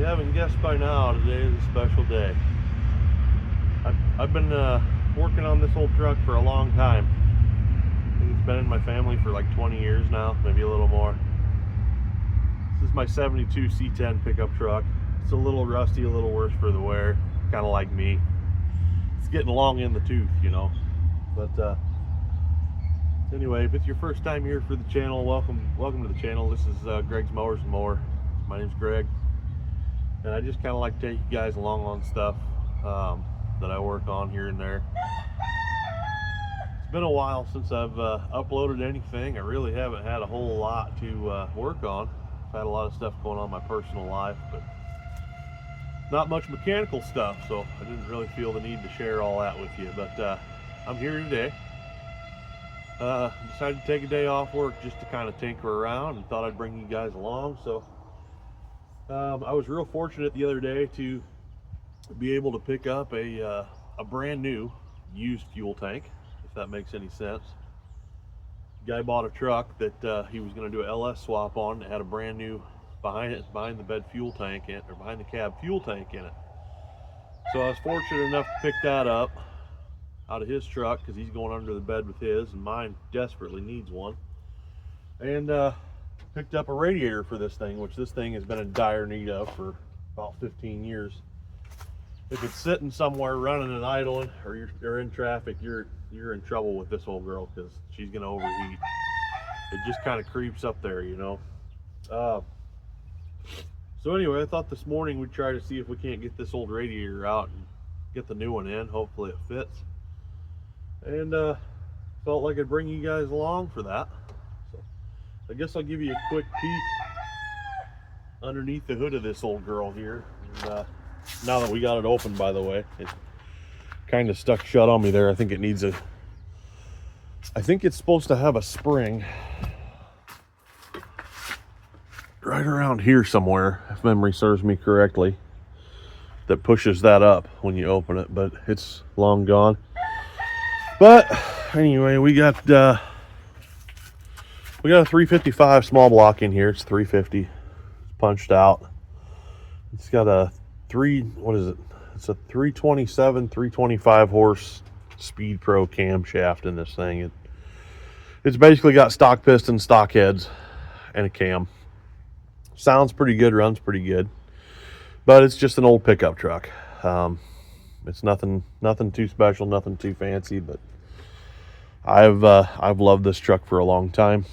haven't guessed by now, today is a special day. I've been working on this old truck for a long time. I think it's been in my family for like 20 years now, maybe a little more. This is my 72 C10 pickup truck. It's a little rusty, a little worse for the wear, kind of like me. It's getting long in the tooth, you know. But anyway, if it's your first time here for the channel, welcome to the channel. This is Greg's Mowers and More. My name's Greg, and I just kind of like to take you guys along on stuff that I work on here and there. It's been a while since I've uploaded anything. I really haven't had a whole lot to work on. I've had a lot of stuff going on in my personal life, but not much mechanical stuff, so I didn't really feel the need to share all that with you. But I'm here today. Decided to take a day off work just to kind of tinker around, and thought I'd bring you guys along. So I was real fortunate the other day to be able to pick up a brand new used fuel tank, if that makes any sense. The guy bought a truck that he was going to do a LS swap on. It had a brand new behind the bed fuel tank in, or behind the cab fuel tank in it. So I was fortunate enough to pick that up out of his truck, because he's going under the bed with his, and mine desperately needs one. And picked up a radiator for this thing, which this thing has been in dire need of for about 15 years. If it's sitting somewhere running and idling, or you're in traffic, you're in trouble with this old girl, because she's going to overheat. It just kind of creeps up there, you know. So anyway, I thought this morning we'd try to see if we can't get this old radiator out and get the new one in. Hopefully it fits. And felt like I'd bring you guys along for that. So I guess I'll give you a quick peek underneath the hood of this old girl here. And now that we got it open, by the way, it kind of stuck shut on me there. I think it's supposed to have a spring right around here somewhere, if memory serves me correctly, that pushes that up when you open it, but it's long gone. But anyway, we got a 355 small block in here. It's 350. It's punched out. It's got a It's a 327, 325 horse Speed Pro camshaft in this thing. It's basically got stock pistons, stock heads, and a cam. Sounds pretty good, runs pretty good, but it's just an old pickup truck. It's nothing too special, nothing too fancy, but I've loved this truck for a long time,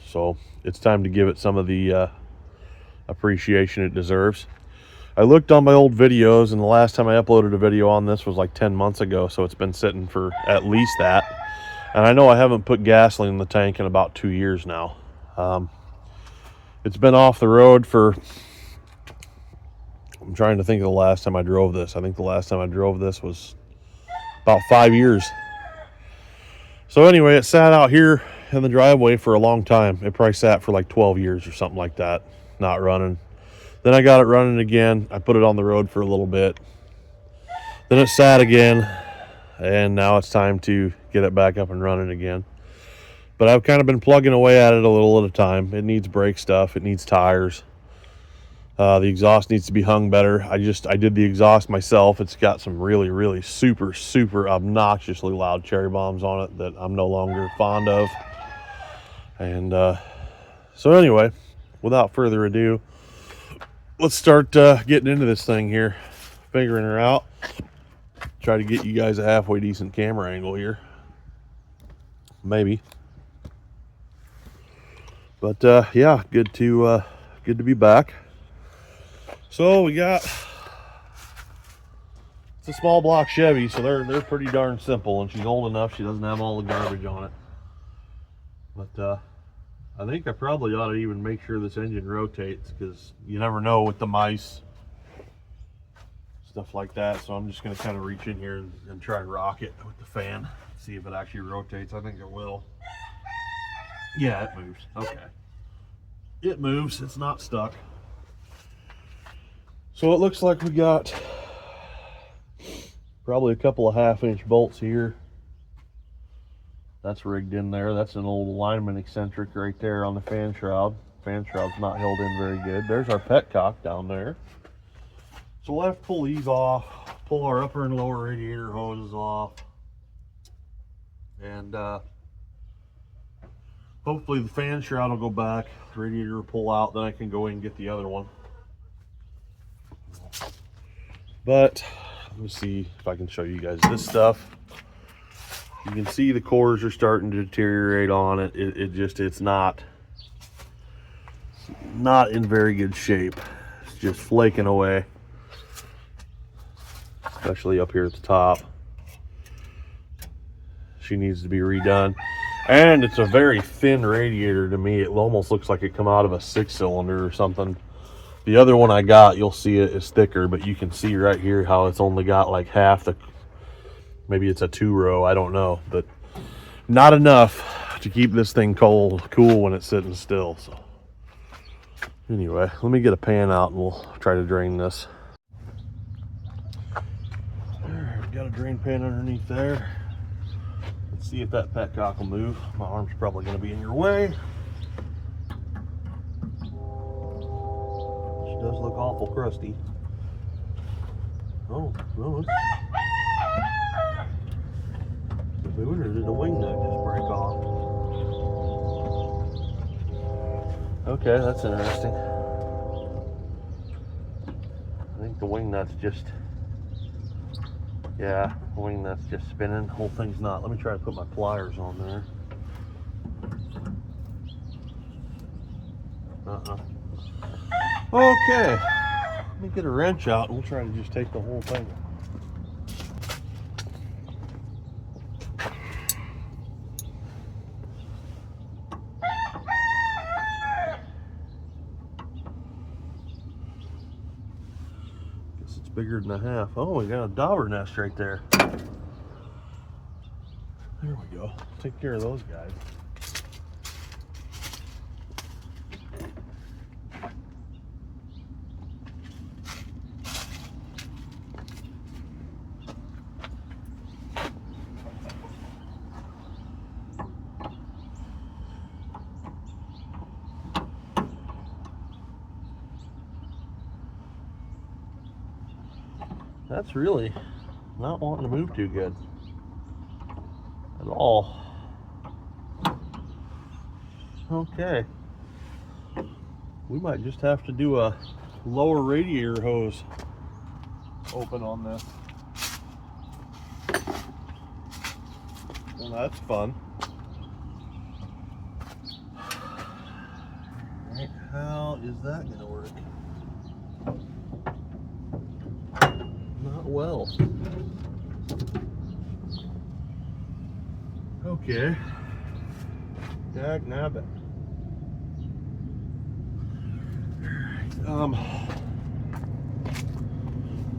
so it's time to give it some of the appreciation it deserves. I looked on my old videos, and the last time I uploaded a video on this was like 10 months ago, so it's been sitting for at least that. And I know I haven't put gasoline in the tank in about 2 years now. It's been off the road for, I'm trying to think of the last time I drove this. I think the last time I drove this was about 5 years. So anyway, it sat out here in the driveway for a long time. It probably sat for like 12 years or something like that, not running. Then I got it running again. I put it on the road for a little bit. Then it sat again, and now it's time to get it back up and running again. But I've kind of been plugging away at it a little at a time. It needs brake stuff. It needs tires. The exhaust needs to be hung better. I did the exhaust myself. It's got some really super obnoxiously loud cherry bombs on it that I'm no longer fond of. And so anyway, without further ado, let's start getting into this thing here, figuring her out. Try to get you guys a halfway decent camera angle here, maybe. But yeah, good to be back. So it's a small block Chevy, so they're pretty darn simple, and she's old enough she doesn't have all the garbage on it. But I think I probably ought to even make sure this engine rotates, because you never know with the mice, stuff like that. So I'm just going to kind of reach in here and try and rock it with the fan, see if it actually rotates. I think it will. Yeah, it moves. Okay. It moves. It's not stuck. So it looks like we got probably a couple of 1/2-inch bolts here. That's rigged in there. That's an old alignment eccentric right there on the fan shroud. Fan shroud's not held in very good. There's our petcock down there. So we'll have to pull these off, pull our upper and lower radiator hoses off, and hopefully the fan shroud will go back, the radiator will pull out, then I can go in and get the other one. But let me see if I can show you guys this stuff. You can see the cores are starting to deteriorate on it. It's not in very good shape. It's just flaking away, especially up here at the top. She needs to be redone. And it's a very thin radiator to me. It almost looks like it come out of a 6-cylinder or something. The other one I got, you'll see it is thicker, but you can see right here how it's only got like half the, maybe it's a 2-row, I don't know, but not enough to keep this thing cool when it's sitting still. So anyway, let me get a pan out and we'll try to drain this. All right, we got a drain pan underneath there. Let's see if that petcock will move. My arm's probably going to be in your way. She does look awful crusty. Oh, no, it's moving, or did the wing nut just break off? Okay, that's interesting. I think the wing nut's just, yeah, the wing nut's just spinning. The whole thing's not. Let me try to put my pliers on there. Okay, let me get a wrench out and we'll try to just take the whole thing. Guess it's bigger than a half. Oh, we got a dauber nest right there. There we go. Take care of those guys. That's really not wanting to move too good at all. Okay, we might just have to do a lower radiator hose open on this. Well, that's fun. All right, how is that gonna work? Not well. Okay. Dag nabbit.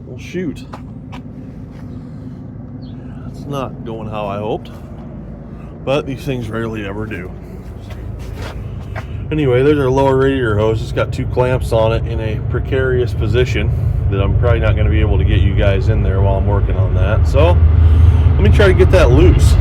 Well, shoot. That's not going how I hoped, but these things rarely ever do. Anyway, there's our lower radiator hose. It's got 2 clamps on it in a precarious position that I'm probably not going to be able to get you guys in there while I'm working on that. So let me try to get that loose.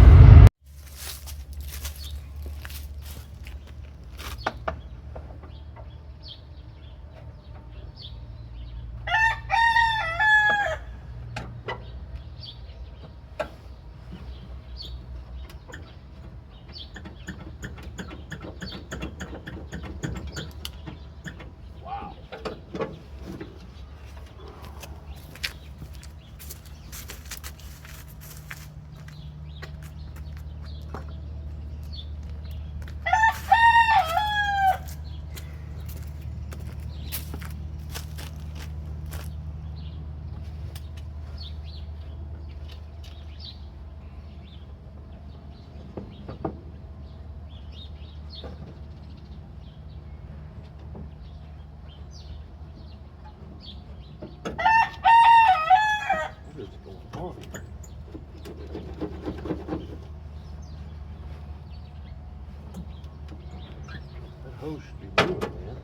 Hose should be moving, man.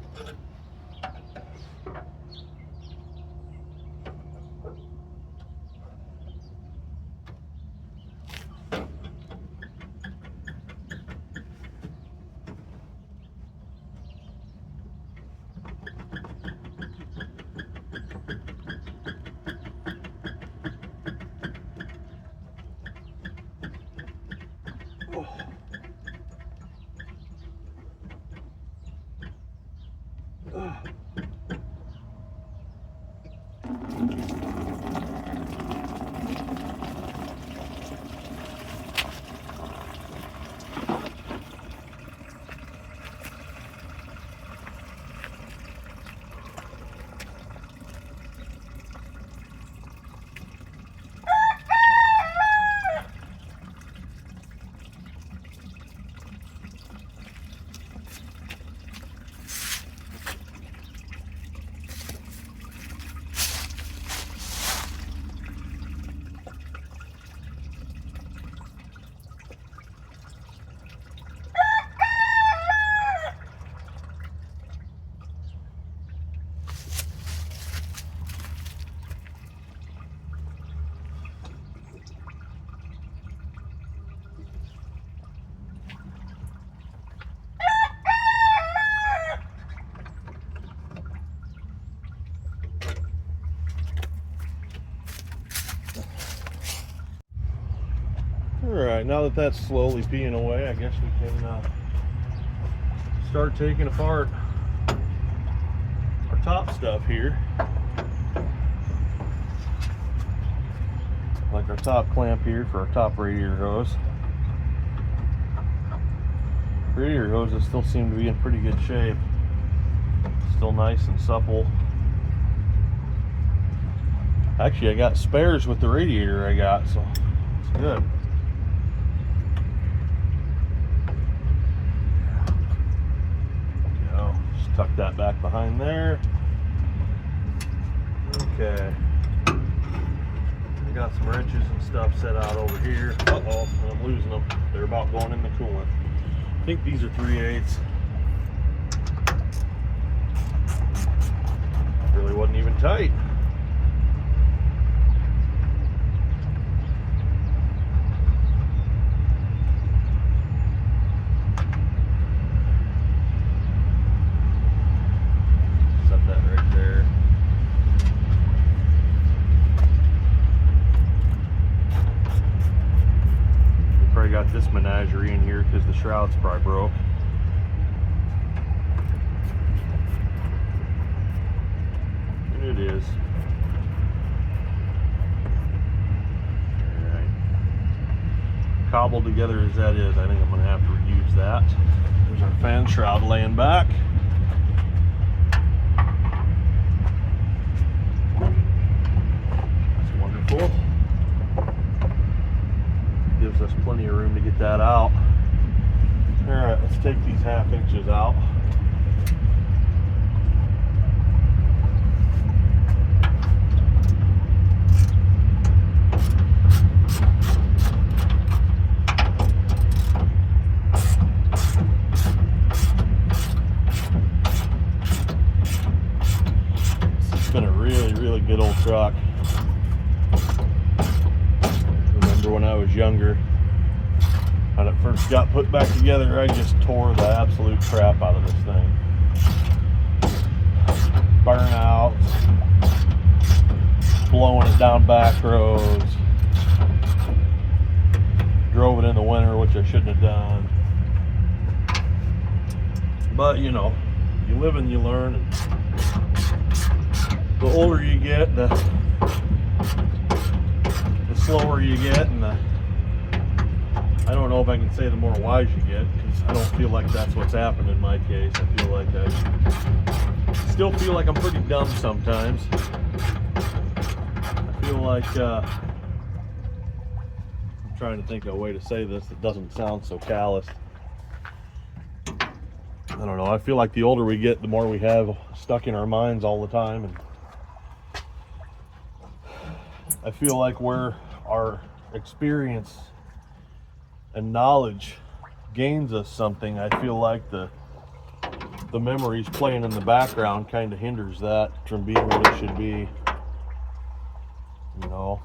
Alright, now that that's slowly peeing away, I guess we can start taking apart our top stuff here. Like our top clamp here for our top radiator hose. Radiator hoses still seem to be in pretty good shape. Still nice and supple. Actually, I got spares with the radiator I got, so it's good. Just tuck that back behind there. Okay. I got some wrenches and stuff set out over here. Uh-oh, I'm losing them. They're about going in the coolant. I think these are 3/8. Really wasn't even tight. Set that right there. We probably got this menagerie in here because the shroud's probably broke. It is. Alright. Cobbled together as that is, I think I'm going to have to reuse that. There's our fan shroud laying back. That's wonderful. Gives us plenty of room to get that out. Alright, let's take these 1/2 inches out. Been a really good old truck. Remember when I was younger, when it first got put back together, I just tore the absolute crap out of this thing. Burnouts, blowing it down back roads, drove it in the winter, which I shouldn't have done. But you know, you live and you learn, and the older you get, the slower you get, and I don't know if I can say the more wise you get, because I don't feel like that's what's happened in my case. I feel like I still feel like I'm pretty dumb sometimes. I feel like I'm trying to think of a way to say this that doesn't sound so callous. I don't know, I feel like the older we get, the more we have stuck in our minds all the time, and I feel like where our experience and knowledge gains us something, I feel like the memories playing in the background kind of hinders that from being what it should be. You know,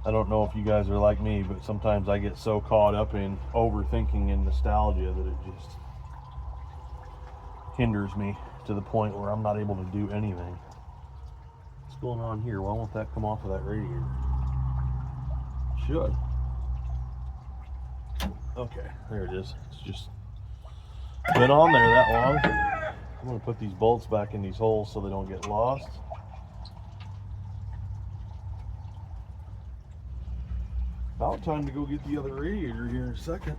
I don't know if you guys are like me, but sometimes I get so caught up in overthinking and nostalgia that it just hinders me to the point where I'm not able to do anything. What's going on here? Why won't that come off of that radiator? Should. Okay, there it is. It's just been on there that long. I'm going to put these bolts back in these holes so they don't get lost. About time to go get the other radiator here in a second.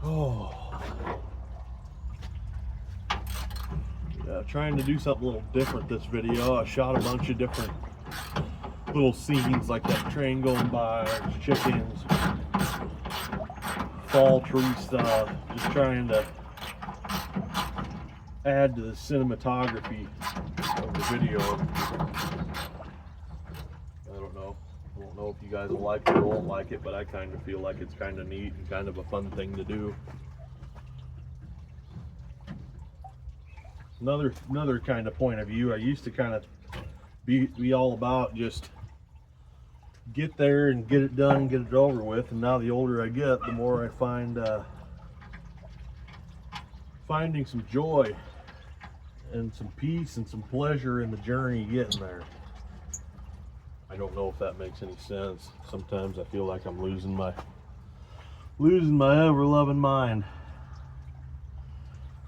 Oh. Yeah, trying to do something a little different this video. I shot a bunch of different little scenes, like that train going by, chickens, fall tree stuff, just trying to add to the cinematography of the video. I don't know if you guys will like it or won't like it, but I kind of feel like it's kind of neat and kind of a fun thing to do. Another kind of point of view, I used to kind of be all about just get there and get it done and get it over with, and now the older I get, the more I find finding some joy and some peace and some pleasure in the journey getting there. I don't know if that makes any sense. Sometimes I feel like I'm losing my ever-loving mind.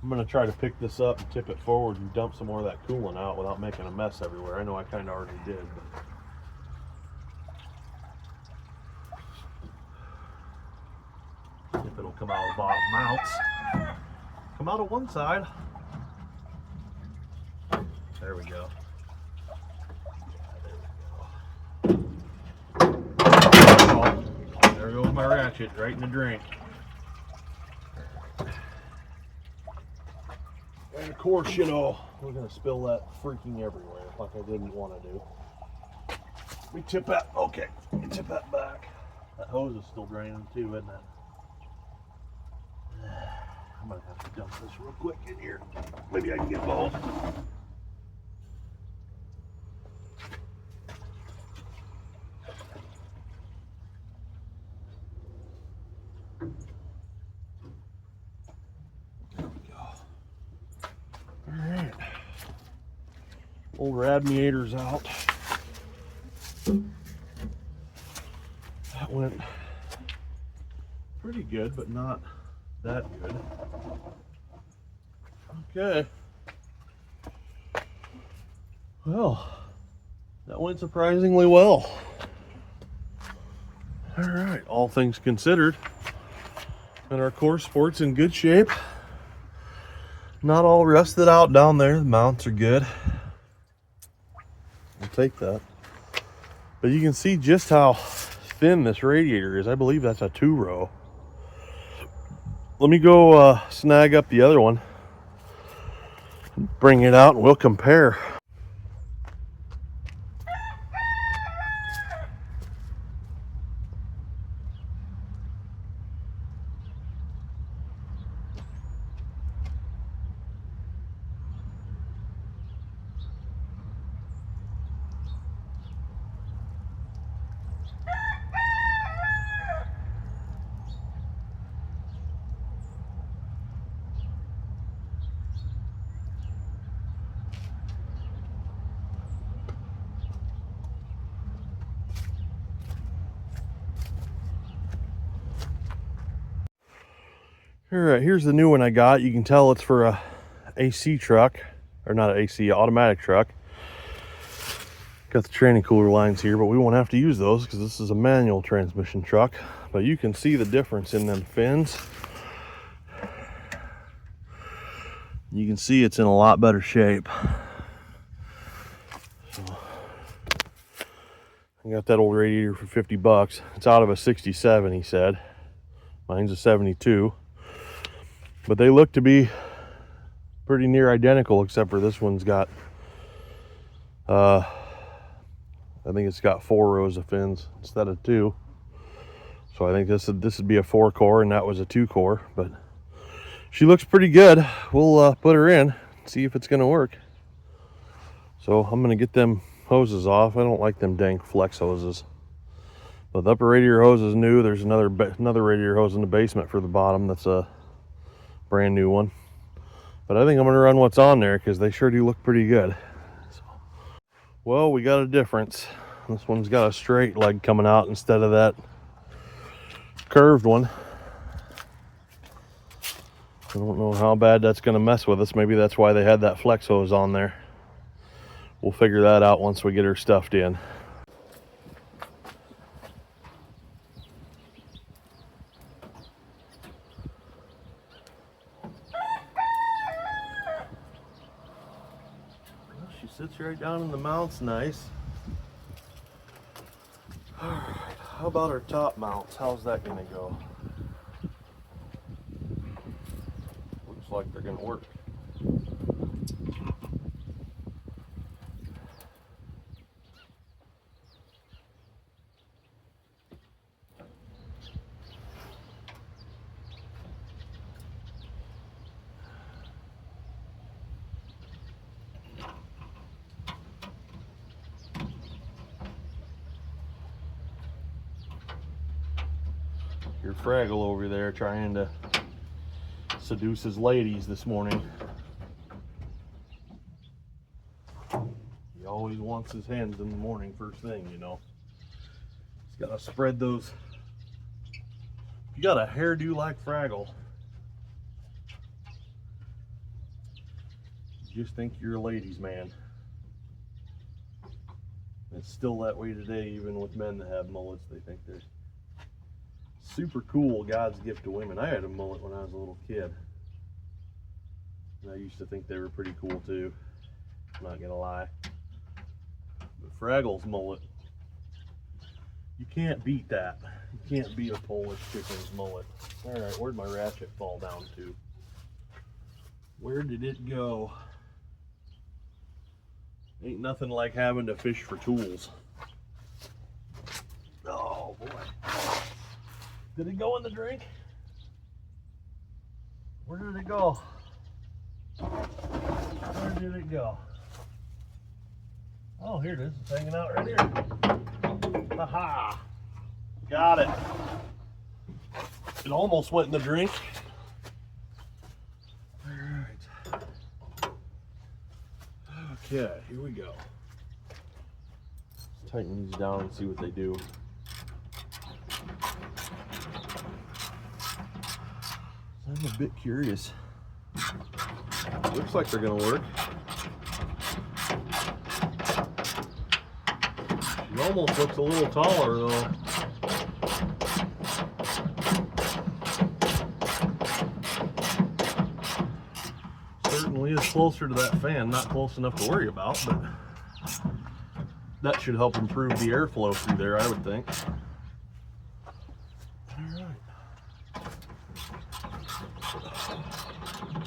I'm gonna try to pick this up and tip it forward and dump some more of that coolant out without making a mess everywhere. I know I kind of already did, but if it'll come out of the bottom mounts. Come out of one side. There we go. Oh, there goes my ratchet right in the drink. And of course, you know, we're gonna spill that freaking everywhere like I didn't want to do. We tip that, okay, we tip that back. That hose is still draining too, isn't it? I'm gonna have to dump this real quick in here. Maybe I can get both. There we go. Alright. Old radiator's out. That went pretty good, but not that good. Okay. Well, that went surprisingly well. All right, all things considered, and our core sport's in good shape. Not all rusted out down there. The mounts are good. I'll take that. But you can see just how thin this radiator is. I believe that's a 2-row. Let me go snag up the other one, bring it out, and we'll compare. All right, here's the new one I got. You can tell it's for a AC truck, or not an AC, automatic truck. Got the training cooler lines here, but we won't have to use those because this is a manual transmission truck. But you can see the difference in them fins. You can see it's in a lot better shape. So, I got that old radiator for 50 bucks. It's out of a 67, he said. Mine's a 72. But they look to be pretty near identical, except for this one's got, I think it's got 4 rows of fins instead of 2. So I think this would be a 4-core, and that was a 2-core. But she looks pretty good. We'll put her in, see if it's gonna work. So I'm gonna get them hoses off. I don't like them dang flex hoses. But the upper radiator hose is new. There's another radiator hose in the basement for the bottom. That's a brand new one. But I think I'm gonna run what's on there because they sure do look pretty good. So, well, we got a difference. This one's got a straight leg coming out instead of that curved one. I don't know how bad that's gonna mess with us. Maybe that's why they had that flex hose on there. We'll figure that out once we get her stuffed in. Sits right down in the mounts, nice. All right, how about our top mounts? How's that gonna go? Looks like they're gonna work. Your Fraggle over there trying to seduce his ladies this morning. He always wants his hens in the morning first thing, you know. He's got to spread those. You got a hairdo like Fraggle, you just think you're a ladies' man. It's still that way today, even with men that have mullets. They think they're super cool, God's gift to women. I had a mullet when I was a little kid, and I used to think they were pretty cool too, I'm not gonna lie. But Fraggle's mullet, you can't beat that. You can't beat a Polish chicken's mullet. Alright, where'd my ratchet fall down to? Where did it go? Ain't nothing like having to fish for tools. Oh boy. Did it go in the drink? Where did it go? Where did it go? Oh, here it is. It's hanging out right here. Aha! Got it. It almost went in the drink. Okay, here we go. Let's tighten these down and see what they do. I'm a bit curious. Looks like they're gonna work. She almost looks a little taller though. Certainly is closer to that fan, not close enough to worry about, but that should help improve the airflow through there, I would think. Alright.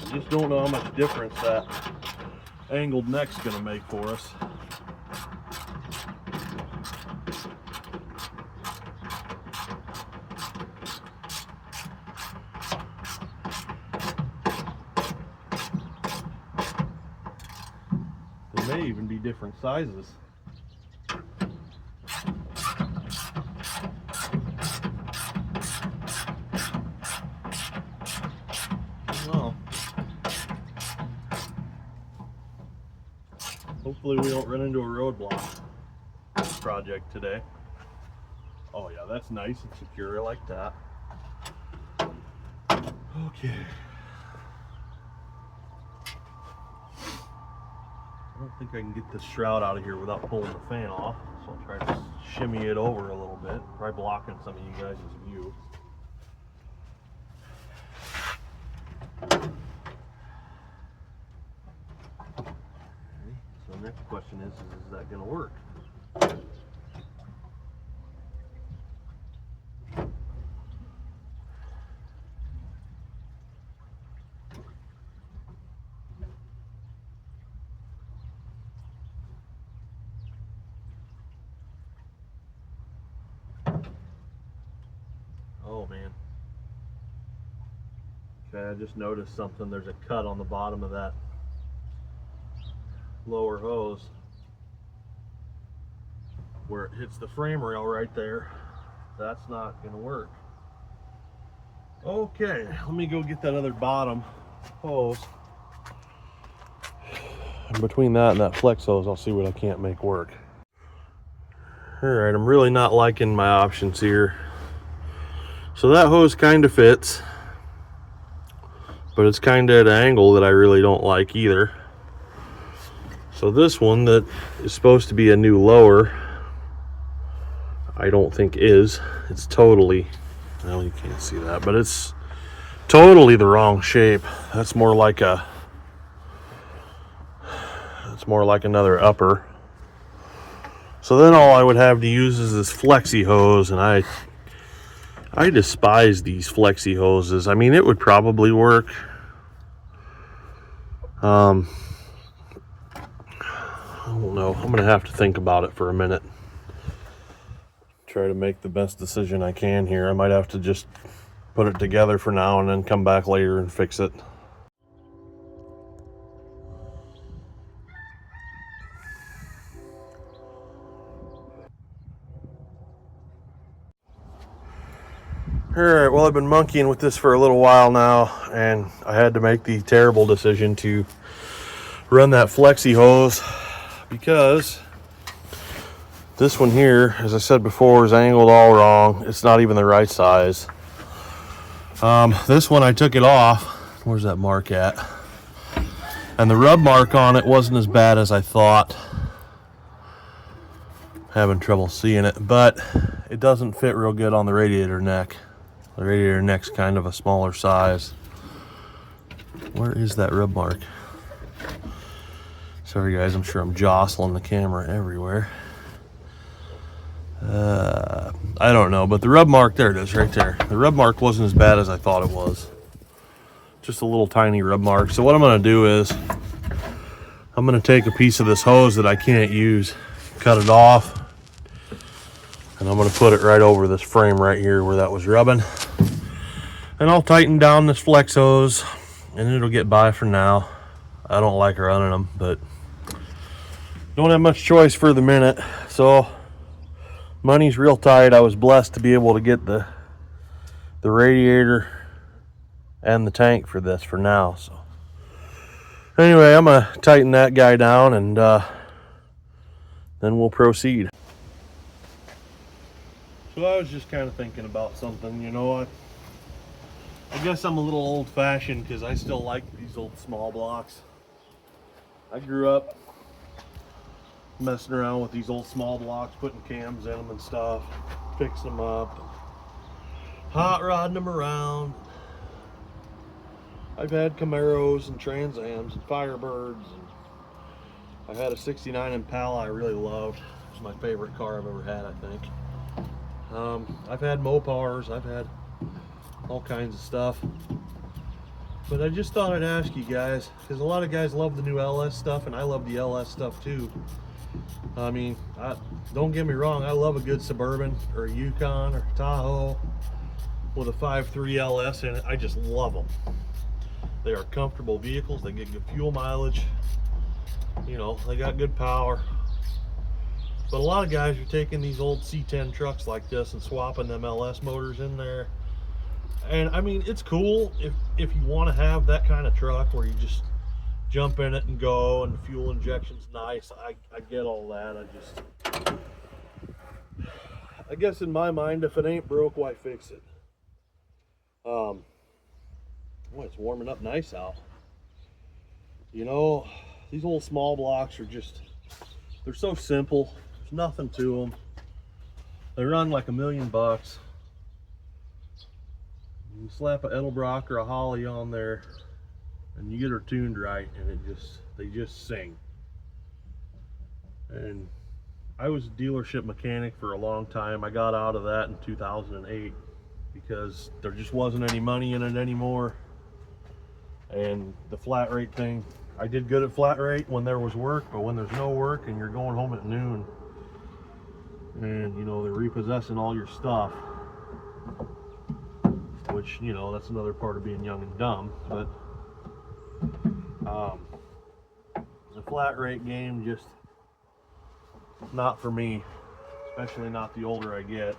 I just don't know how much difference that angled neck's gonna make for us. They may even be different sizes. Well, hopefully we don't run into a roadblock this project today. Oh yeah, that's nice and secure. I like that. Okay. I don't think I can get this shroud out of here without pulling the fan off, so I'll try to shimmy it over a little bit, probably blocking some of you guys' view. Okay, so the next question is that going to work? Oh man. Okay, I just noticed something. There's a cut on the bottom of that lower hose where it hits the frame rail right there. That's not gonna work. Okay, let me go get that other bottom hose. And between that and that flex hose, I'll see what I can't make work. All right, I'm really not liking my options here. So that hose kind of fits, but it's kind of at an angle that I really don't like either. So this one that is supposed to be a new lower, I don't think is. It's totally, well, you can't see that, but it's totally the wrong shape. That's more like a, it's more like another upper. So then all I would have to use is this flexi hose, and I despise these flexi hoses. I mean, it would probably work. I don't know. I'm gonna have to think about it for a minute. Try to make the best decision I can here. I might have to just put it together for now and then come back later and fix it. Alright, well, I've been monkeying with this for a little while now, and I had to make the terrible decision to run that flexi hose because This one here, as I said before, is angled all wrong. It's not even the right size. This one I took it off. Where's that mark at? And the rub mark on it wasn't as bad as I thought. Having trouble seeing it, but it doesn't fit real good on the radiator neck. The radiator neck's kind of a smaller size. Where is that rub mark? Sorry guys, I'm sure I'm jostling the camera everywhere. I don't know, but the rub mark, there it is right there. The rub mark wasn't as bad as I thought it was. Just a little tiny rub mark. So what I'm gonna do is, I'm gonna take a piece of this hose that I can't use, cut it off, and I'm gonna put it right over this frame right here where that was rubbing. And I'll tighten down this flex hose and it'll get by for now. I don't like running them, but don't have much choice for the minute. So money's real tight. I was blessed to be able to get the radiator and the tank for this for now. So anyway, I'm gonna tighten that guy down and then we'll proceed. So I was just kind of thinking about something, you know, I guess I'm a little old-fashioned because I still like these old small blocks. I grew up messing around with these old small blocks, putting cams in them and stuff, fixing them up, hot rodding them around. I've had Camaros and Trans Ams and Firebirds, and I had a '69 Impala I really loved. It's my favorite car I've ever had, I think. I've had Mopars, I've had all kinds of stuff. But I just thought I'd ask you guys, because a lot of guys love the new LS stuff, and I love the LS stuff too. I mean, don't get me wrong, I love a good Suburban or a Yukon or Tahoe with a 5.3 LS in it. I just love them. They are comfortable vehicles, they get good fuel mileage, you know, they got good power. But a lot of guys are taking these old C10 trucks like this and swapping them LS motors in there. And I mean, it's cool if you want to have that kind of truck where you just jump in it and go, and the fuel injection's nice. I get all that. I guess in my mind, if it ain't broke, why fix it? Boy, it's warming up nice out. You know, these old small blocks are just, they're so simple. There's nothing to them. They run like $1 million. You slap a Edelbrock or a Holly on there and you get her tuned right, and they just sing. And I was a dealership mechanic for a long time. I got out of that in 2008 because there just wasn't any money in it anymore. And the flat rate thing, I did good at flat rate when there was work, but when there's no work and you're going home at noon and you know they're repossessing all your stuff, which, you know, that's another part of being young and dumb. But the flat rate game, just not for me, especially not the older I get.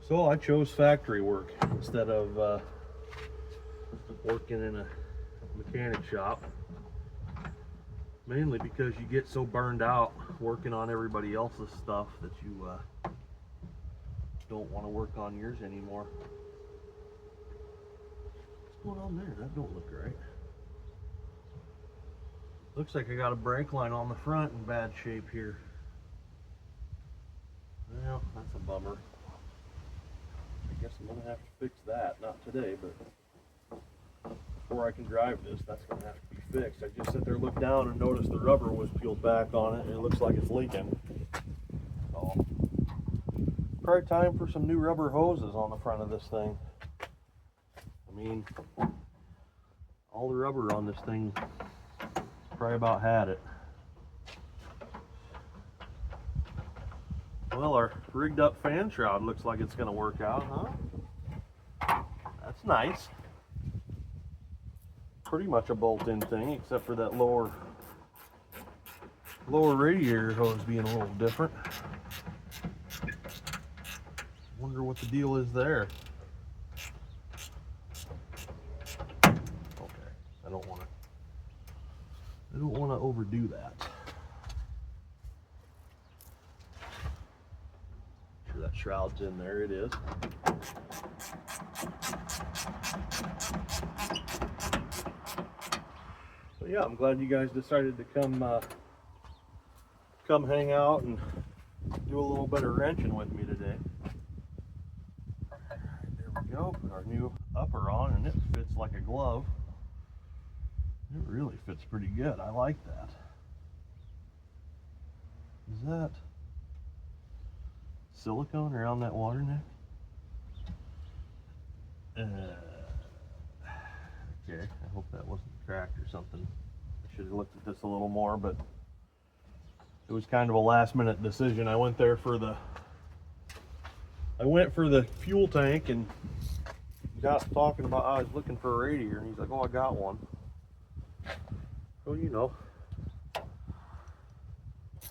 So I chose factory work instead of working in a mechanic shop, mainly because you get so burned out working on everybody else's stuff that you don't want to work on yours anymore. What's going on there? That don't look right. Looks like I got a brake line on the front in bad shape here. Well, that's a bummer. I guess I'm gonna have to fix that. Not today, but before I can drive this, that's gonna have to be fixed. I just sit there, look down, and notice the rubber was peeled back on it, and it looks like it's leaking. So probably time for some new rubber hoses on the front of this thing. I mean, all the rubber on this thing probably about had it. Well, our rigged up fan shroud looks like it's gonna work out, huh? That's nice. Pretty much a bolt-in thing, except for that lower radiator hose being a little different. Wonder what the deal is there. Okay, I don't want to overdo that. shroud's in there. It is. But yeah, I'm glad you guys decided to come hang out and do a little bit of wrenching with me today. There we go. Put our new upper on, and it fits like a glove. It really fits pretty good. I like that. Is that silicone around that water neck? Okay, I hope that wasn't cracked or something. I should have looked at this a little more, but it was kind of a last minute decision. I went for the fuel tank and got talking about I was looking for a radiator, and he's like, oh, I got one. So, you know,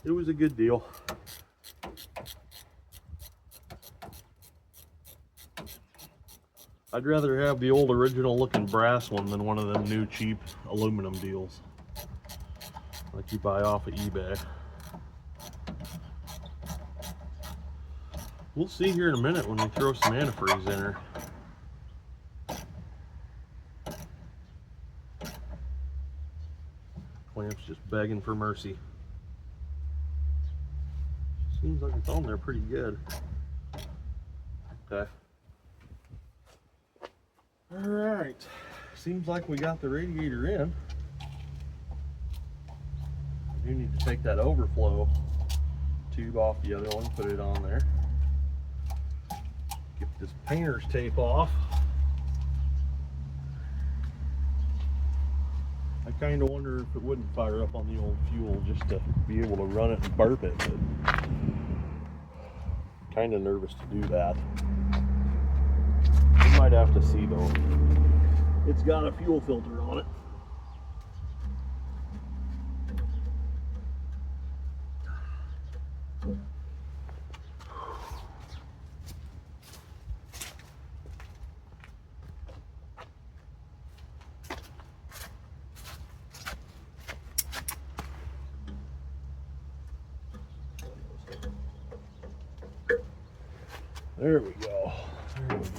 it was a good deal. I'd rather have the old original looking brass one than one of them new cheap aluminum deals like you buy off of eBay. We'll see here in a minute when we throw some antifreeze in her. Clamp's just begging for mercy. Seems like it's on there pretty good. Okay. Alright. Seems like we got the radiator in. I do need to take that overflow tube off the other one, put it on there. Get this painter's tape off. I kind of wonder if it wouldn't fire up on the old fuel just to be able to run it and burp it, but kind of nervous to do that. We might have to see though. It's got a fuel filter on it. There we go. There we go.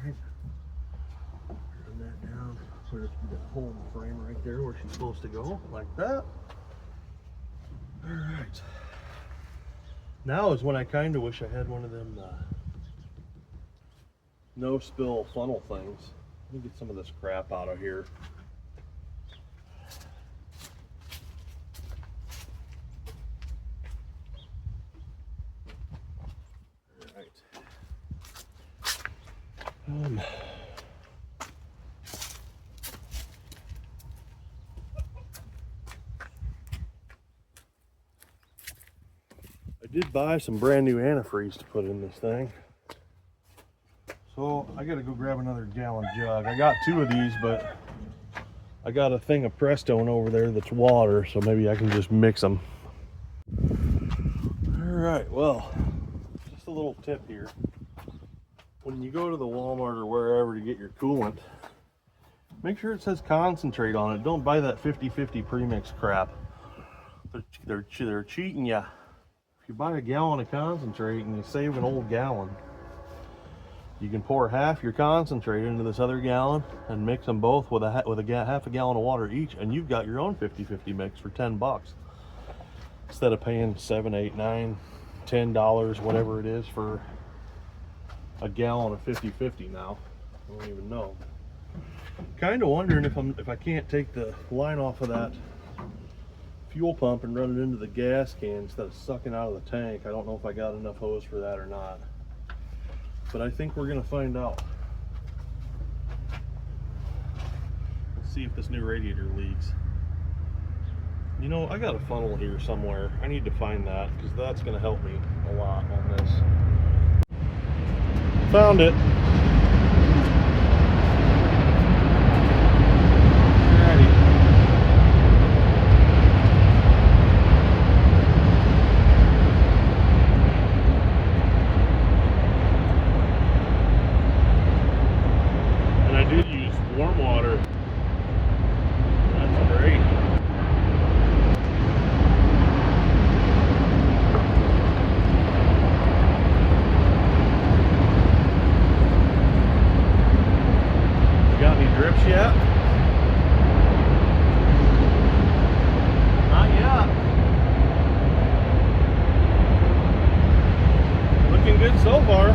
Alright. Run that down. Put her through that hole in the frame right there where she's supposed to go, like that. Alright. Now is when I kind of wish I had one of them no spill funnel things. Let me get some of this crap out of here. I did buy some brand new antifreeze to put in this thing, so I gotta go grab another gallon jug. I got two of these, but I got a thing of Prestone over there that's water, so maybe I can just mix them. Alright, well, just a little tip here. When you go to the Walmart or wherever to get your coolant, make sure it says concentrate on it. Don't buy that 50-50 premix crap. They're cheating you. If you buy a gallon of concentrate and you save an old gallon, you can pour half your concentrate into this other gallon and mix them both with half a gallon of water each, and you've got your own 50-50 mix for 10 bucks instead of paying $7, $8, $9, $10, whatever it is for a gallon of 50-50 now. I don't even know. Kind of wondering if I can't take the line off of that fuel pump and run it into the gas can instead of sucking out of the tank. I don't know if I got enough hose for that or not, but I think we're gonna find out. Let's see if this new radiator leaks. You know, I got a funnel here somewhere. I need to find that because that's gonna help me a lot on this. Found it. Alrighty. And I did use warm water. That far.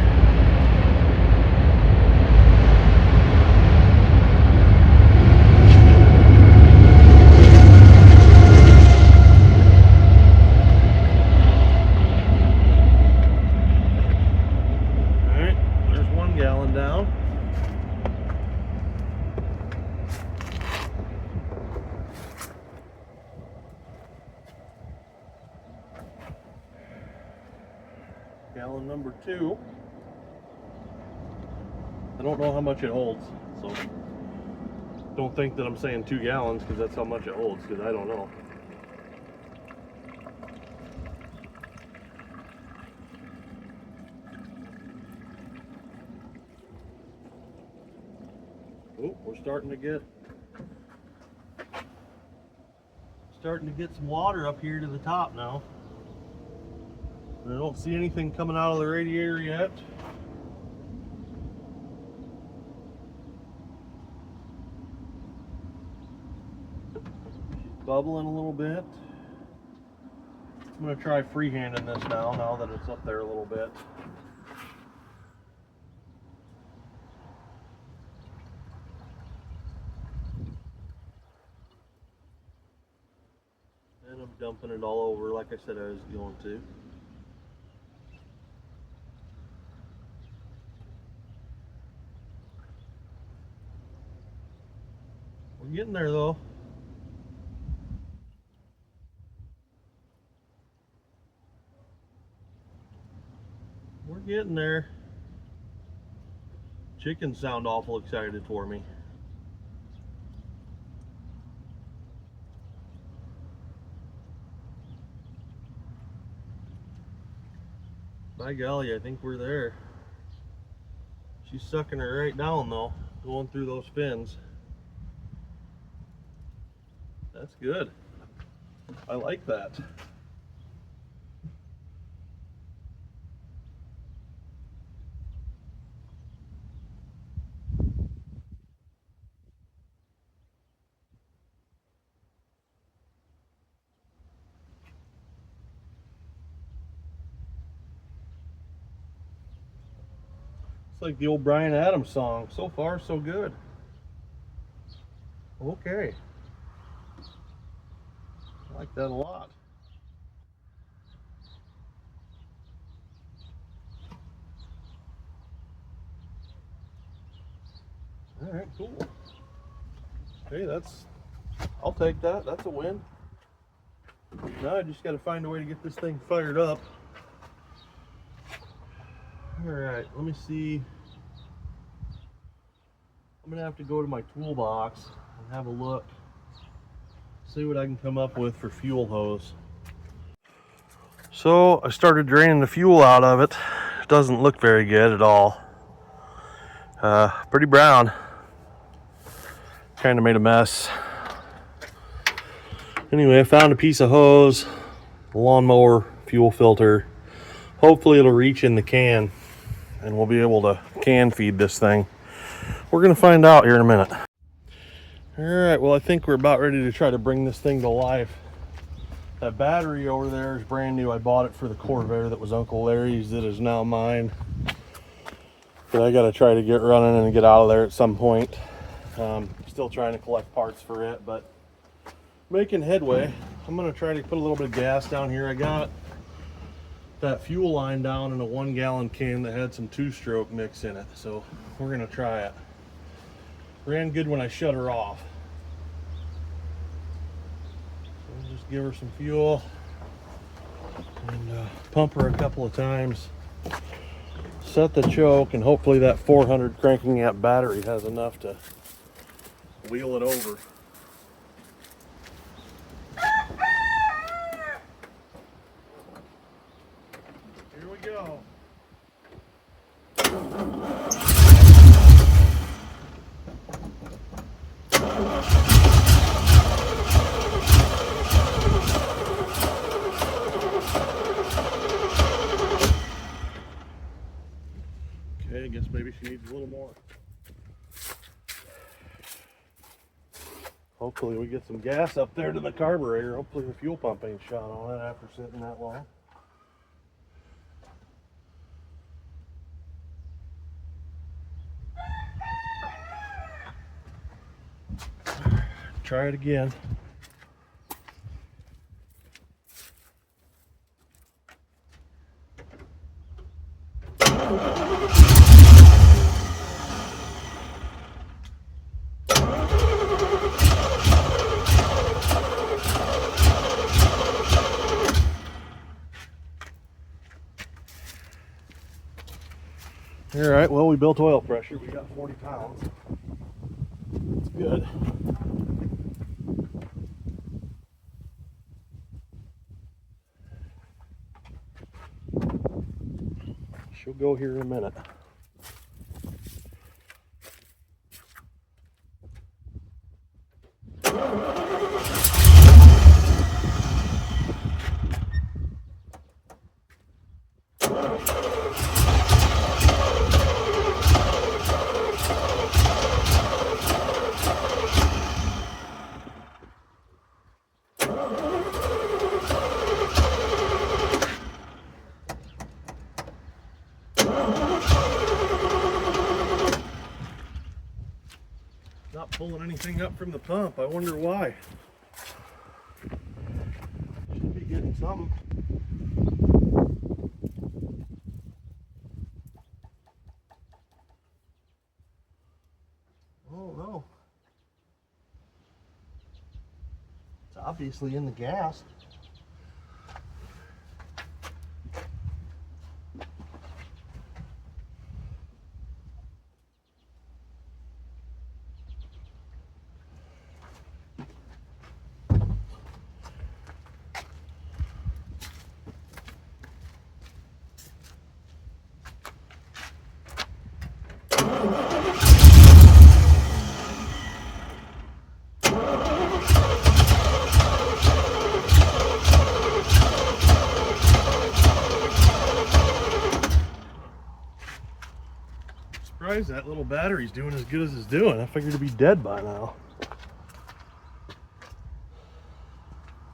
Alright, there's 1 gallon down. Gallon number 2. I don't know how much it holds, so don't think that I'm saying 2 gallons because that's how much it holds, because I don't know. Oh, we're starting to get some water up here to the top now. I don't see anything coming out of the radiator yet. Bubbling a little bit. I'm going to try freehanding this now that it's up there a little bit. And I'm dumping it all over like I said I was going to. We're getting there though. We're getting there. Chickens sound awful excited for me. By golly, I think we're there. She's sucking her right down though, going through those fins. That's good. I like that. It's like the old Bryan Adams song. So far, so good. Okay. I like that a lot. All right, cool. Hey, I'll take that. That's a win. Now I just got to find a way to get this thing fired up. All right, let me see. I'm gonna have to go to my toolbox and have a look, see what I can come up with for fuel hose. So I started draining the fuel out of it. It doesn't look very good at all. Pretty brown. Kind of made a mess. Anyway, I found a piece of hose, a lawnmower fuel filter. Hopefully it'll reach in the can and we'll be able to can feed this thing. We're gonna find out here in a minute. All right, well I think we're about ready to try to bring this thing to life. That battery over there is brand new. I bought it for the Corvair that was Uncle Larry's that is now mine. But I gotta try to get running and get out of there at some point. Still trying to collect parts for it, but making headway. I'm gonna try to put a little bit of gas down here. I got that fuel line down in a 1 gallon can that had some 2-stroke mix in it. So we're gonna try it. Ran good when I shut her off. So just give her some fuel and pump her a couple of times. Set the choke, and hopefully that 400 cranking amp battery has enough to wheel it over. Here we go. Okay, I guess maybe she needs a little more. Hopefully we get some gas up there to the carburetor. Hopefully the fuel pump ain't shot on it after sitting that long. try it again. All right, well, we built oil pressure. We got 40 pounds. That's good. She'll go here in a minute. Not pulling anything up from the pump. I wonder why. Should be getting something. Oh no. It's obviously in the gas. Surprised that little battery's doing as good as it's doing. I figured it'd be dead by now.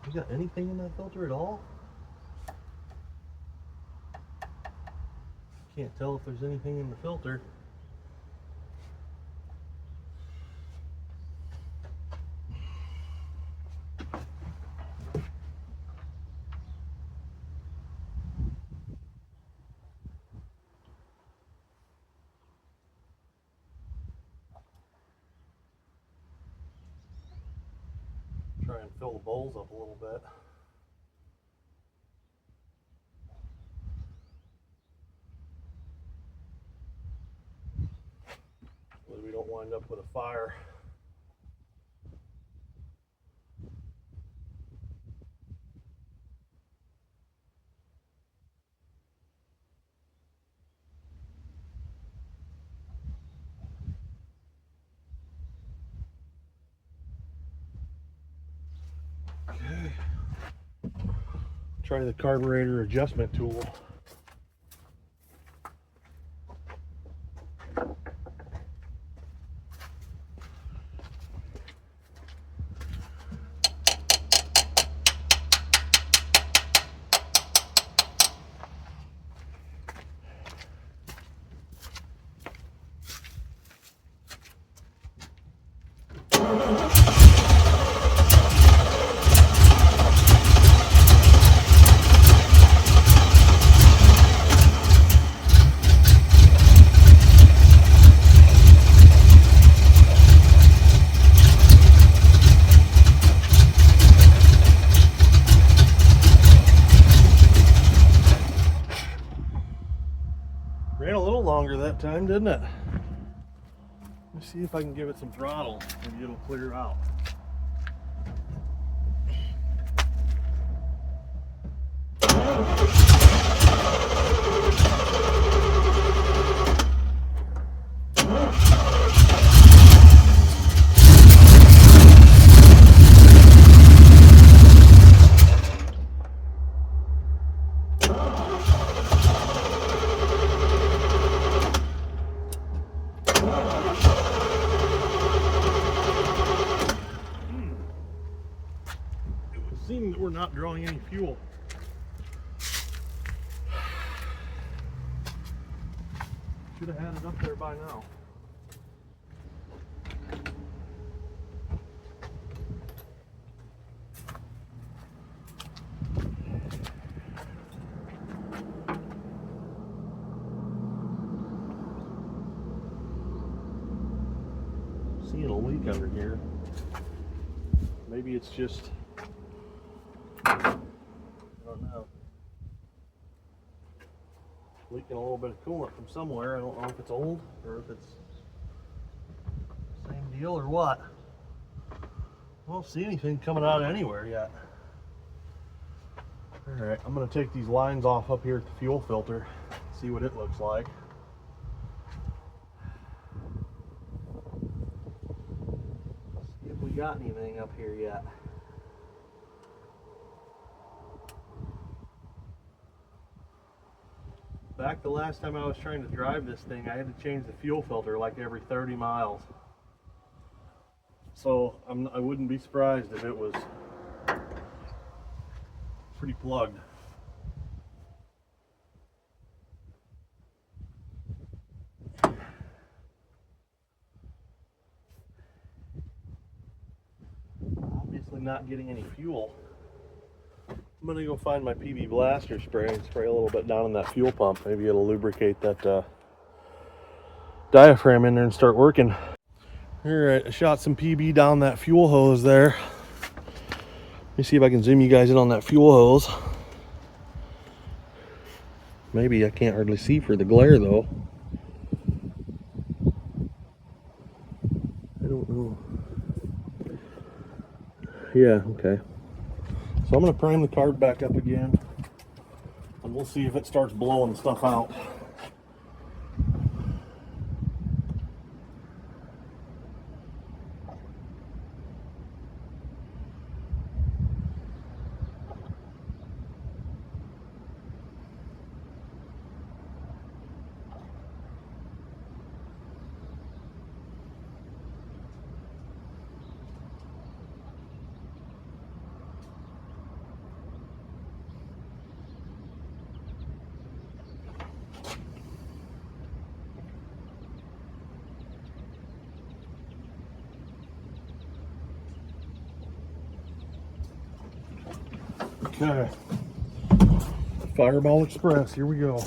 You got anything in that filter at all? Can't tell if there's anything in the filter. Try and fill the bowls up a little bit. So we don't wind up with a fire. Okay. Try the carburetor adjustment tool. Ran a little longer that time, didn't it? Let's see if I can give it some throttle. Maybe it'll clear out. Seeing that we're not drawing any fuel. Should have had it up there by now. seeing a leak under here. Maybe it's just, I don't know, leaking a little bit of coolant from somewhere. I don't know if it's old or if it's the same deal or what. I don't see anything coming out of anywhere yet. Alright, I'm going to take these lines off up here at the fuel filter, see what it looks like. See if we got anything up here yet. Back the last time I was trying to drive this thing, I had to change the fuel filter like every 30 miles. So I wouldn't be surprised if it was pretty plugged. Obviously not getting any fuel. I'm gonna go find my PB blaster spray and spray a little bit down in that fuel pump. Maybe it'll lubricate that diaphragm in there and start working. Alright, I shot some PB down that fuel hose there. Let me see if I can zoom you guys in on that fuel hose. Maybe I can't hardly see for the glare though. I don't know. Yeah, okay. So I'm going to prime the carb back up again, and we'll see if it starts blowing stuff out. Okay, Fireball Express, here we go.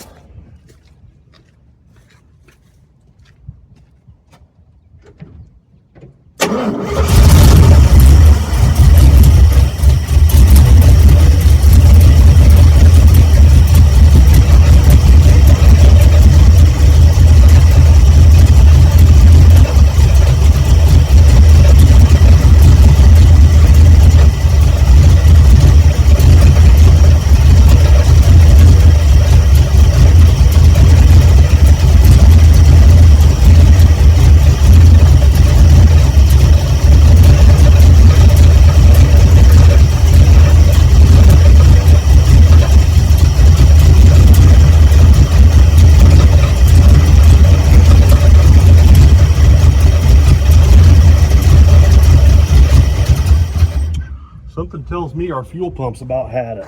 Something tells me our fuel pump's about had it.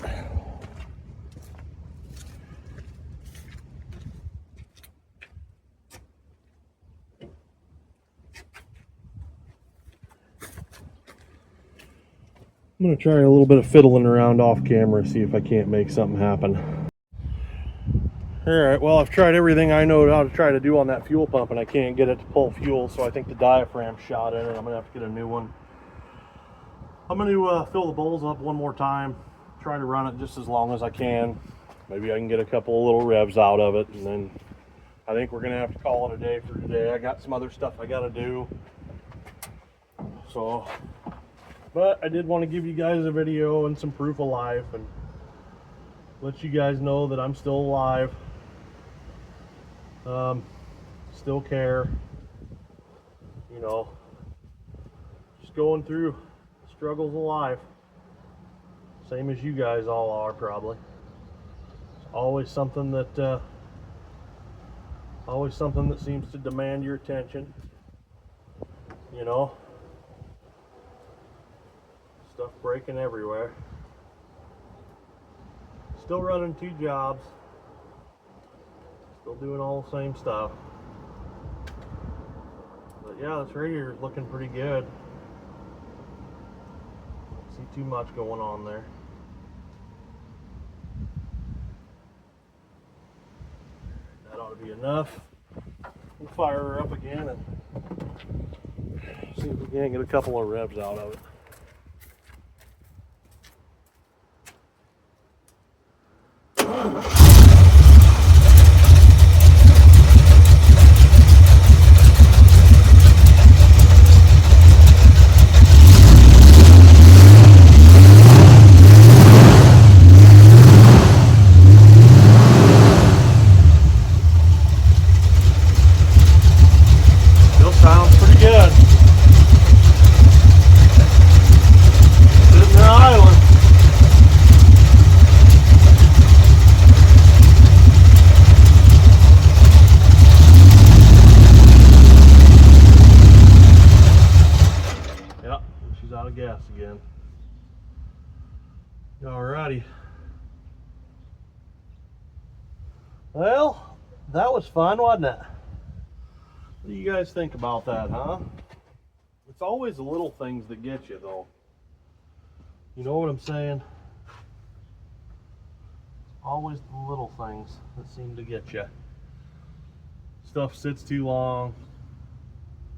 I'm going to try a little bit of fiddling around off camera, see if I can't make something happen. Alright, well, I've tried everything I know how to try to do on that fuel pump, and I can't get it to pull fuel, so I think the diaphragm's shot in it. I'm going to have to get a new one. I'm going to fill the bowls up one more time, try to run it just as long as I can. Maybe I can get a couple of little revs out of it, and then I think we're going to have to call it a day for today. I got some other stuff I got to do. So, but I did want to give you guys a video and some proof of life and let you guys know that I'm still alive. Still care. You know, just going through struggles of life, same as you guys all are probably. It's always something that seems to demand your attention, you know. Stuff breaking everywhere. Still running 2 jobs, still doing all the same stuff, but yeah, this radiator's looking pretty good. Too much going on there. That ought to be enough. We'll fire her up again and See if we can't get a couple of revs out of it. Out of gas again. Alrighty. Well, that was fun, wasn't it? What do you guys think about that, huh? It's always the little things that get you, though. You know what I'm saying? Always the little things that seem to get you. Stuff sits too long,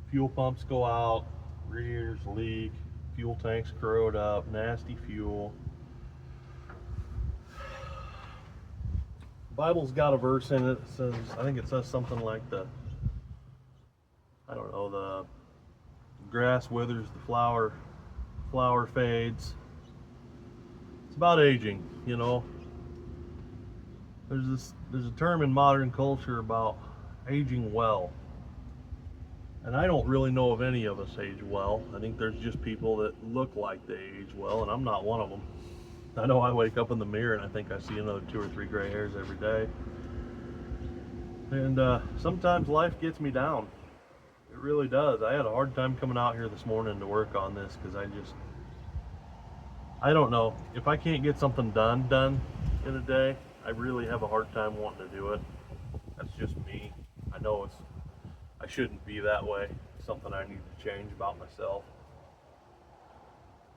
fuel pumps go out, radiators leak, fuel tanks corrode up, nasty fuel. The Bible's got a verse in it that says, I think it says something like the grass withers, the flower fades. It's about aging, you know. There's a term in modern culture about aging well. And I don't really know if any of us age well. I think there's just people that look like they age well, and I'm not one of them. I know I wake up in the mirror and I think I see another 2 or 3 gray hairs every day. And sometimes life gets me down. It really does. I had a hard time coming out here this morning to work on this because I don't know. If I can't get something done in a day, I really have a hard time wanting to do it. That's just me. I know I shouldn't be that way. It's something I need to change about myself.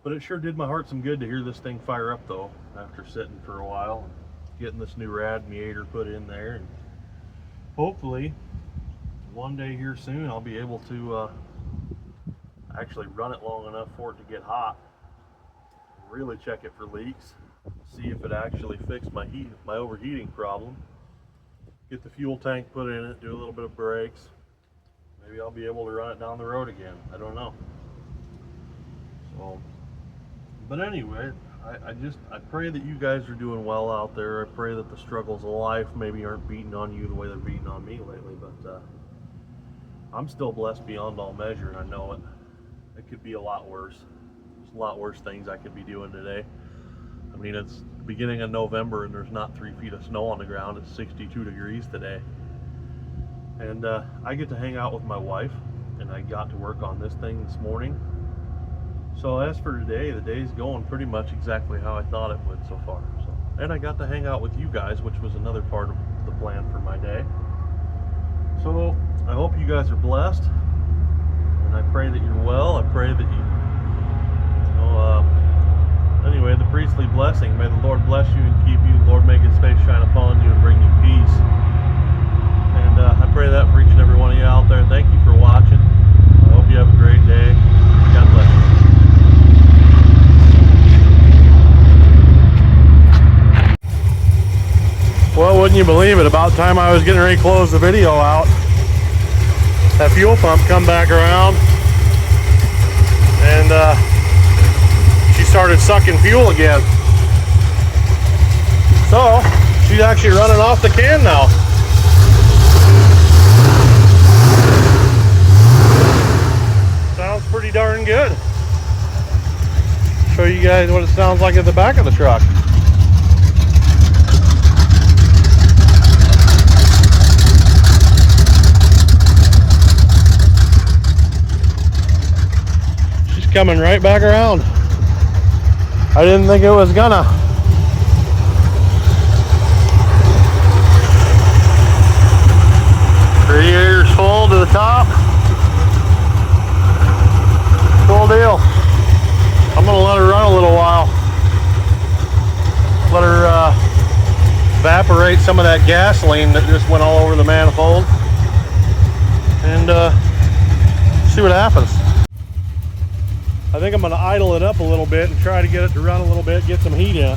But it sure did my heart some good to hear this thing fire up, though, after sitting for a while and getting this new radiator put in there. And hopefully one day here soon I'll be able to actually run it long enough for it to get hot, really check it for leaks, see if it actually fixed my overheating problem, get the fuel tank put in it, do a little bit of brakes. Maybe I'll be able to run it down the road again. I don't know. So, but anyway, I pray that you guys are doing well out there. I pray that the struggles of life maybe aren't beating on you the way they're beating on me lately, but I'm still blessed beyond all measure, and I know it. It could be a lot worse. There's a lot worse things I could be doing today. I mean, it's the beginning of November and there's not 3 feet of snow on the ground. It's 62 degrees today. And I get to hang out with my wife, and I got to work on this thing this morning. So as for today, the day's going pretty much exactly how I thought it would so far. And I got to hang out with you guys, which was another part of the plan for my day. So I hope you guys are blessed, and I pray that you're well. I pray that anyway, the priestly blessing. May the Lord bless you and keep you. The Lord make his face shine upon you and bring you peace. And I pray that for each and every one of you out there. Thank you for watching. I hope you have a great day. God bless you. Well, wouldn't you believe it? About the time I was getting ready to close the video out, that fuel pump come back around, and she started sucking fuel again. So she's actually running off the can now. Sounds pretty darn good. Show you guys what it sounds like at the back of the truck. She's coming right back around. I didn't think it was gonna. Radiator's full to the top. Cool deal. I'm gonna let her run a little while. Let her evaporate some of that gasoline that just went all over the manifold, and see what happens. I think I'm going to idle it up a little bit and try to get it to run a little bit, get some heat in.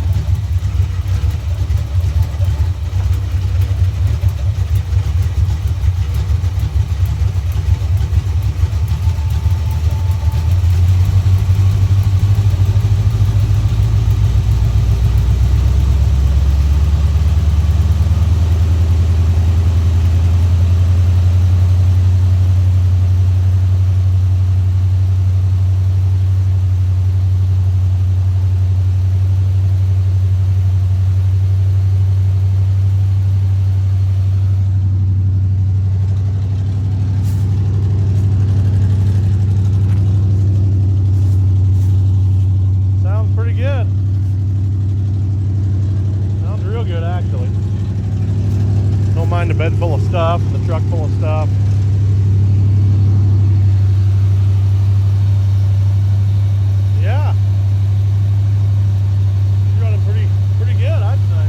Mind a bed full of stuff, the truck full of stuff. Yeah, you're running pretty good, I'd say.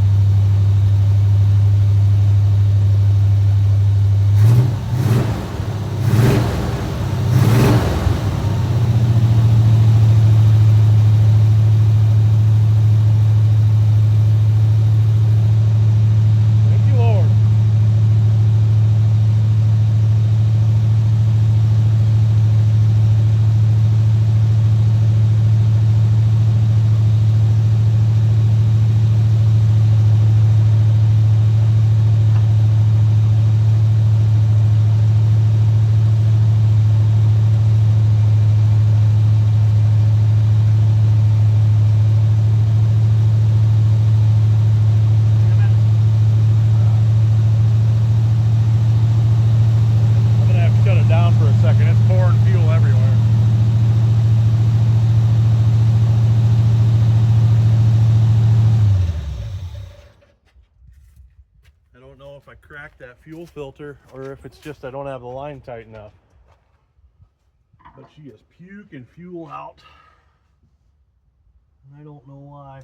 If I crack that fuel filter or if it's just I don't have the line tight enough. But she is puking fuel out. And I don't know why.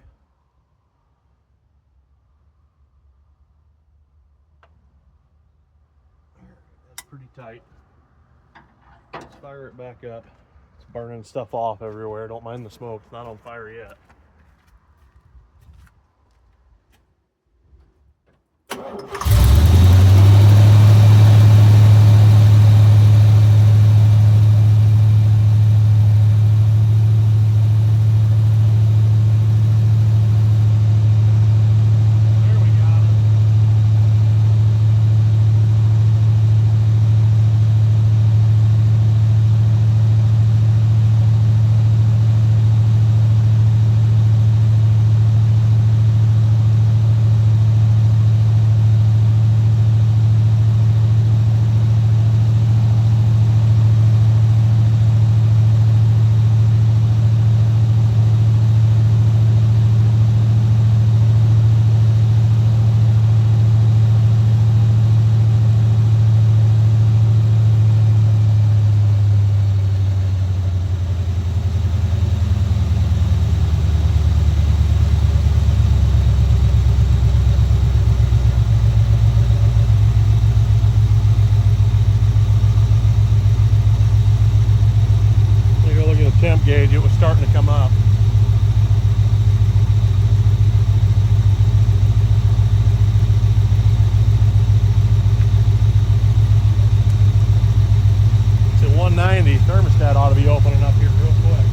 That's pretty tight. Let's fire it back up. It's burning stuff off everywhere. Don't mind the smoke. It's not on fire yet. Temp gauge, it was starting to come up. It's at 190. Thermostat ought to be opening up here real quick.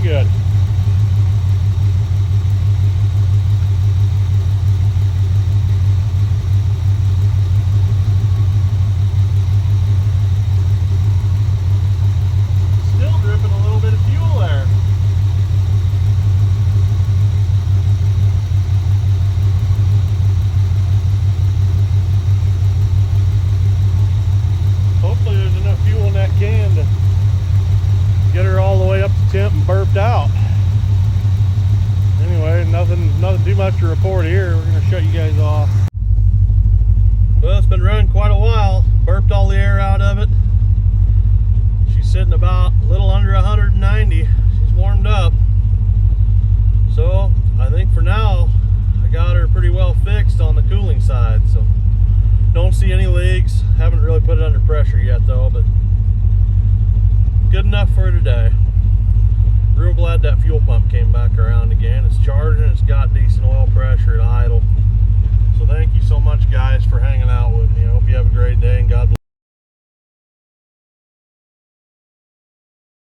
good. Still dripping a little bit of fuel there. Hopefully there's enough fuel in that can to get her all the way up to temp and burped out. Anyway, nothing too much to report here. We're gonna shut you guys off. Well, it's been running quite a while. Burped all the air out of it. She's sitting about a little under 190. She's warmed up. So I think for now I got her pretty well fixed on the cooling side. So don't see any leaks. Haven't really put it under pressure yet though, but good enough for today. Real glad that fuel pump came back around again. It's charging, it's got decent oil pressure.